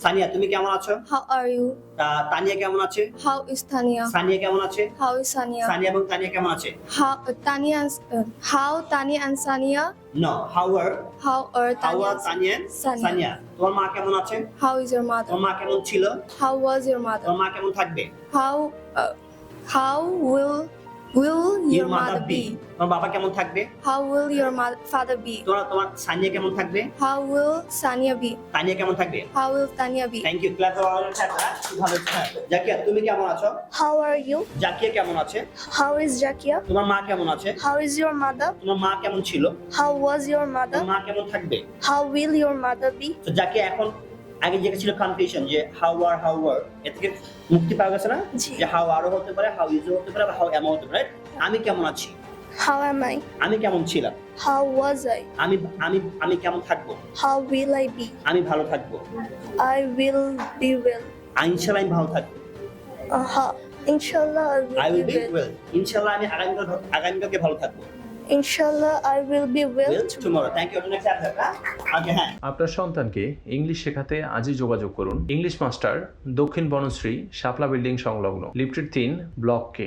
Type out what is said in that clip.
সানিয়া তুমি কেমন আছো? How are you? তানিয়া কেমন আছে? How is Tanya? সানিয়া কেমন আছে? How is Sania? সানিয়া এবং তানিয়া কেমন আছে? How Tanya and Sania? No how আর How are হাউ Tanya আর and তানিয়া Sania? সানিয়া তোমার মা কেমন আছে? How is your mother? তোমার মা কেমন ছিল? How was your mother? তোমার মা কেমন থাকবে? How will your mother be? তোমার বাবা কেমন থাকবে? How will your father be? তোমার সানিয়া কেমন থাকবে? How will Sania be? Tania কেমন থাকবে? How will Tanya be? Thank you class ভালো জাকিয়া তুমি কেমন আছো? How are you? জাকিয়া কেমন আছে? How is Jakia? তোমার মা কেমন আছে? How is your mother? তোমার মা কেমন ছিল? How was your তোমার mother? মা কেমন থাকবে? How will your mother be? তো জাকিয়া এখন আগে যেটা ছিল কনফিউশন যে হাউ আর এ থেকে মুক্তি পাওয়া গেছে না? জি। যে হাউ আরও হতে পারে, হাউ ইজও হতে পারে, হাউ এমও হতে পারে। আমি কেমন আছি? How am I? আমি কেমন ছিলাম? How was I? আমি আমি আমি কেমন থাকবো? How will I be? আমি ভালো থাকবো। I will be well. ইনশাআল্লাহ আমি ভালো থাকবো। Inshallah, I I will will be be well. Well. ইনশাআল্লাহ আমি আগামীকালকে ভালো থাকবো। Inshallah, I will be well. Well tomorrow. Thank you next chapter. Okay হ্যাঁ। আপনার সন্তানকে ইংলিশ শেখাতে আজই যোগাযোগ করুন ইংলিশ মাস্টার, দক্ষিণ বনশ্রী, শাপলা বিল্ডিং সংলগ্ন, লিফটেড 3, ব্লক কে।